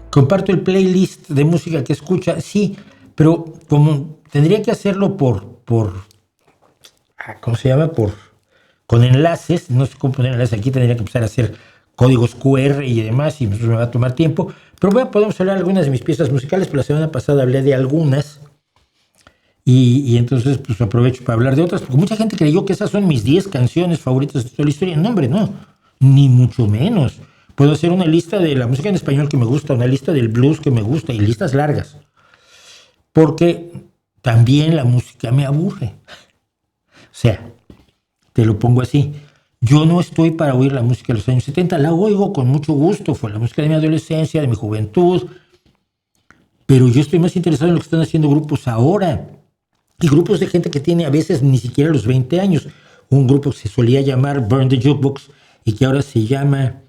Comparto el playlist de música que escucha, sí, pero como tendría que hacerlo ¿cómo se llama? Con enlaces, no sé cómo poner enlaces aquí, tendría que empezar a hacer códigos QR y demás, y me va a tomar tiempo. Pero bueno, podemos hablar de algunas de mis piezas musicales, pero la semana pasada hablé de algunas, y entonces pues aprovecho para hablar de otras, porque mucha gente creyó que esas son mis 10 canciones favoritas de toda la historia. No, hombre, no, ni mucho menos. Puedo hacer una lista de la música en español que me gusta, una lista del blues que me gusta, y listas largas. Porque también la música me aburre. O sea, te lo pongo así. Yo no estoy para oír la música de los años 70, la oigo con mucho gusto, fue la música de mi adolescencia, de mi juventud, pero yo estoy más interesado en lo que están haciendo grupos ahora, y grupos de gente que tiene a veces ni siquiera los 20 años. Un grupo que se solía llamar Burn the Jukebox y que ahora se llama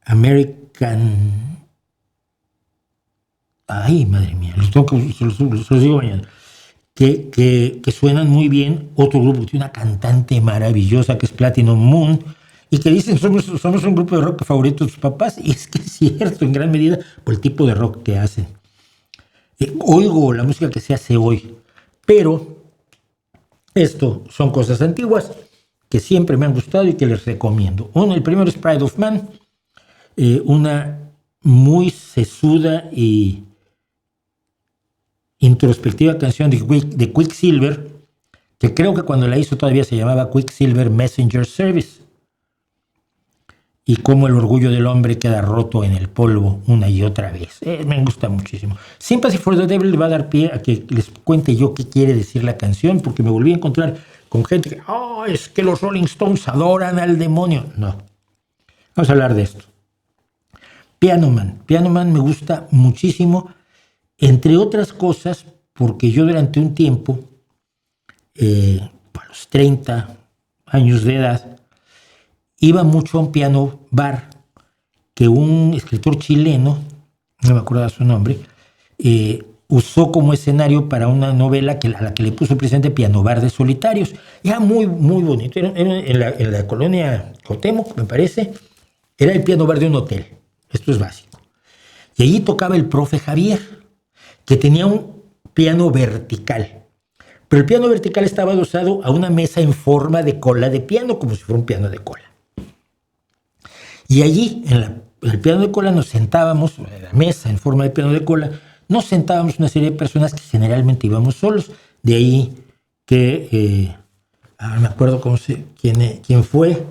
American... Ay, madre mía, se los digo mañana. Que suenan muy bien. Otro grupo que tiene una cantante maravillosa que es Platinum Moon, y que dicen somos un grupo de rock favorito de sus papás, y es que es cierto en gran medida por el tipo de rock que hacen. Oigo la música que se hace hoy, pero esto son cosas antiguas que siempre me han gustado y que les recomiendo. El primero es Pride of Man, una muy sesuda y introspectiva canción de Quicksilver, que creo que cuando la hizo todavía se llamaba Quicksilver Messenger Service, y cómo el orgullo del hombre queda roto en el polvo una y otra vez. Me gusta muchísimo. Sympathy for the Devil va a dar pie a que les cuente yo qué quiere decir la canción, porque me volví a encontrar con gente que, es que los Rolling Stones adoran al demonio. No. Vamos a hablar de esto. Piano Man me gusta muchísimo, entre otras cosas, porque yo durante un tiempo, a los 30 años de edad, iba mucho a un piano bar que un escritor chileno, no me acuerdo su nombre, usó como escenario para una novela a la que le puso precisamente Piano Bar de Solitarios. Era muy, muy bonito. Era en la colonia Cuauhtémoc, me parece. Era el piano bar de un hotel. Esto es básico. Y allí tocaba el profe Javier, que tenía un piano vertical. Pero el piano vertical estaba adosado a una mesa en forma de cola de piano, como si fuera un piano de cola. Y allí, en el piano de cola, nos sentábamos, en la mesa en forma de piano de cola, nos sentábamos una serie de personas que generalmente íbamos solos. De ahí que, me acuerdo quién fue.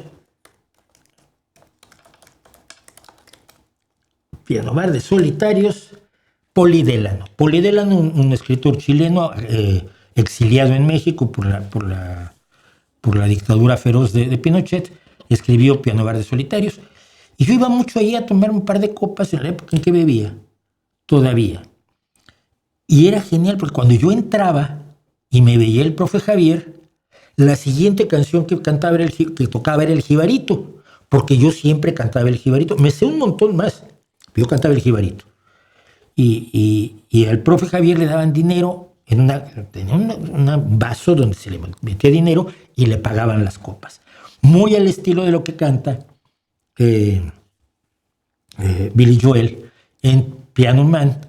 Piano Bar de Solitarios, Poli Delano. Poli Delano, un escritor chileno exiliado en México por la dictadura feroz de Pinochet, escribió Piano Bar de Solitarios. Y yo iba mucho ahí a tomar un par de copas en la época en que bebía, todavía. Y era genial porque cuando yo entraba y me veía el profe Javier, la siguiente canción que tocaba era el jibarito, porque yo siempre cantaba el jibarito. Me sé un montón más, pero yo cantaba el jibarito. Y al profe Javier le daban dinero, tenía un vaso donde se le metía dinero y le pagaban las copas. Muy al estilo de lo que canta Billy Joel en Piano Man,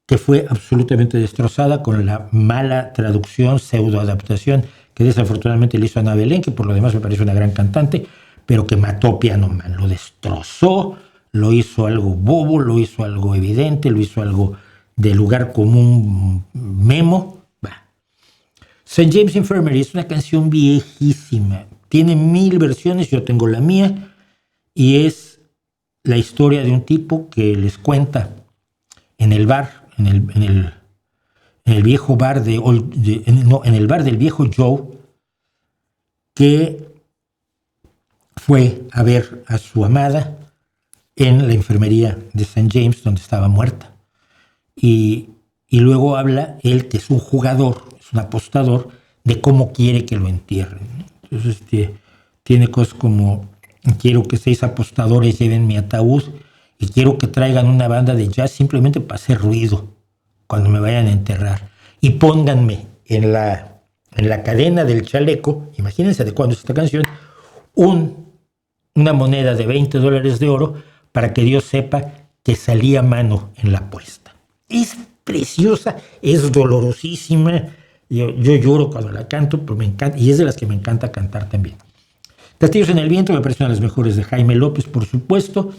que fue absolutamente destrozada con la mala traducción, pseudoadaptación que desafortunadamente le hizo Ana Belén, que por lo demás me parece una gran cantante, pero que mató Piano Man, lo destrozó, lo hizo algo bobo, lo hizo algo evidente, lo hizo algo de lugar común memo. St. James Infirmary es una canción viejísima, tiene 1000 versiones, yo tengo la mía, y es la historia de un tipo que les cuenta en el bar, en el viejo bar en el bar del viejo Joe, que fue a ver a su amada en la enfermería de St. James, donde estaba muerta. Y luego habla él, que es un jugador, es un apostador, de cómo quiere que lo entierren. Entonces tiene cosas como: quiero que 6 apostadores lleven mi ataúd y quiero que traigan una banda de jazz simplemente para hacer ruido cuando me vayan a enterrar. Y pónganme en la cadena del chaleco, imagínense de cuándo es esta canción, una moneda de $20 de oro para que Dios sepa que salía mano en la puesta. Es preciosa, es dolorosísima. Yo lloro cuando la canto, pero me encanta, y es de las que me encanta cantar también. Castillos en el viento me parece una de las mejores de Jaime López, por supuesto.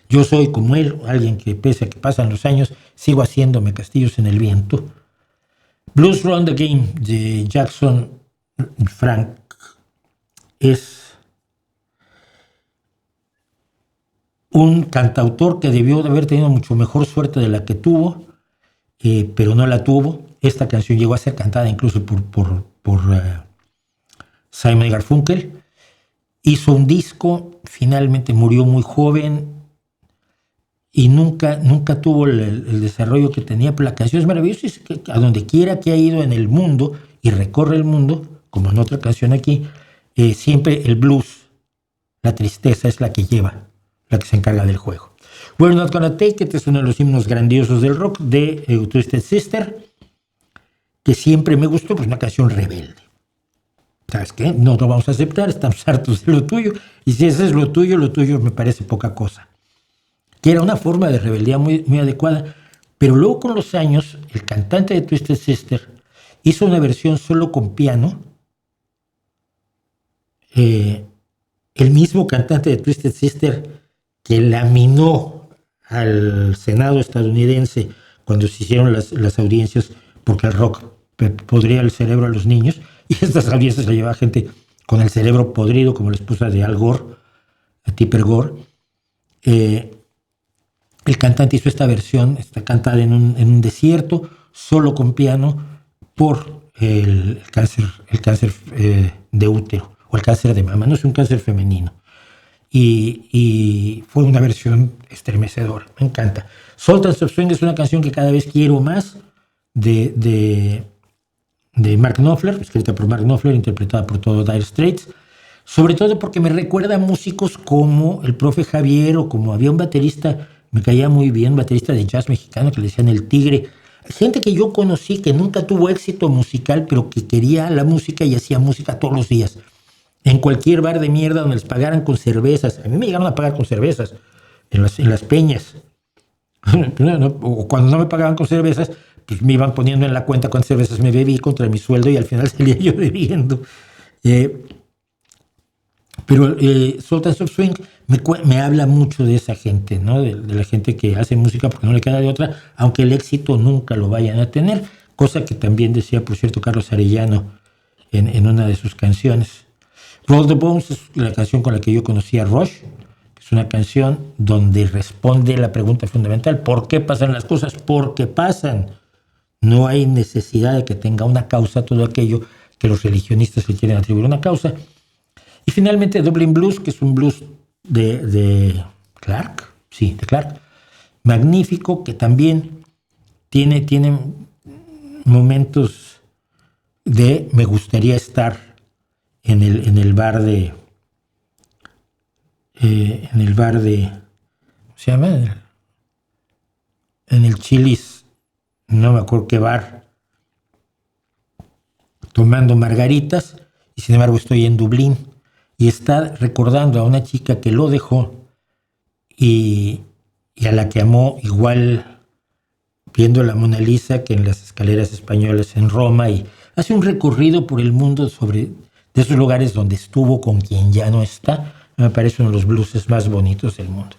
Yo soy como él, alguien que pese a que pasan los años, sigo haciéndome Castillos en el viento. Blues Run the Game de Jackson Frank es un cantautor que debió de haber tenido mucho mejor suerte de la que tuvo, pero no la tuvo. Esta canción llegó a ser cantada incluso por Simon y Garfunkel. Hizo un disco, finalmente murió muy joven y nunca tuvo el desarrollo que tenía, pero la canción es maravillosa, y que a donde quiera que ha ido en el mundo y recorre el mundo, como en otra canción aquí, siempre el blues, la tristeza es la que lleva, la que se encarga del juego. We're Not Gonna Take It es uno de los himnos grandiosos del rock de Twisted Sister, que siempre me gustó, pues una canción rebelde. ¿Sabes qué? No lo vamos a aceptar, estamos hartos de lo tuyo, y si ese es lo tuyo me parece poca cosa. Que era una forma de rebeldía muy, muy adecuada, pero luego con los años, el cantante de Twisted Sister hizo una versión solo con piano. El mismo cantante de Twisted Sister que laminó al Senado estadounidense cuando se hicieron las audiencias porque el rock podría el cerebro a los niños, y estas audiencias se llevaba gente con el cerebro podrido, como la esposa de Al Gore, Tipper Gore. El cantante hizo esta versión, está cantada en un desierto, solo con piano, por el cáncer de útero, o el cáncer de mama, no es un cáncer femenino. Y fue una versión estremecedora, me encanta. Sultans of Swing es una canción que cada vez quiero más, de Mark Knopfler, escrita por Mark Knopfler, interpretada por todo Dire Straits, sobre todo porque me recuerda a músicos como el profe Javier, o como había un baterista, me caía muy bien, baterista de jazz mexicano que le decían El Tigre, gente que yo conocí que nunca tuvo éxito musical, pero que quería la música y hacía música todos los días, en cualquier bar de mierda donde les pagaran con cervezas. A mí me llegaron a pagar con cervezas en las peñas, o cuando no me pagaban con cervezas, pues me iban poniendo en la cuenta cuántas cervezas me bebí contra mi sueldo, y al final salía yo bebiendo. Pero Sultans of Swing me habla mucho de esa gente, ¿no? De la gente que hace música porque no le queda de otra, aunque el éxito nunca lo vayan a tener, cosa que también decía, por cierto, Carlos Arellano en una de sus canciones. Roll the Bones es la canción con la que yo conocí a Rush, que es una canción donde responde la pregunta fundamental: ¿por qué pasan las cosas? Porque pasan. No hay necesidad de que tenga una causa todo aquello que los religionistas le quieren atribuir una causa. Y finalmente Dublin Blues, que es un blues de Clark, sí, de Clark, magnífico, que también tiene momentos de me gustaría estar en el bar de ¿cómo se llama? En el Chili's, no me acuerdo qué bar, tomando margaritas, y sin embargo estoy en Dublín, y está recordando a una chica que lo dejó y a la que amó, igual viendo la Mona Lisa que en las escaleras españolas en Roma, y hace un recorrido por el mundo de esos lugares donde estuvo con quien ya no está. Me parece uno de los blues más bonitos del mundo.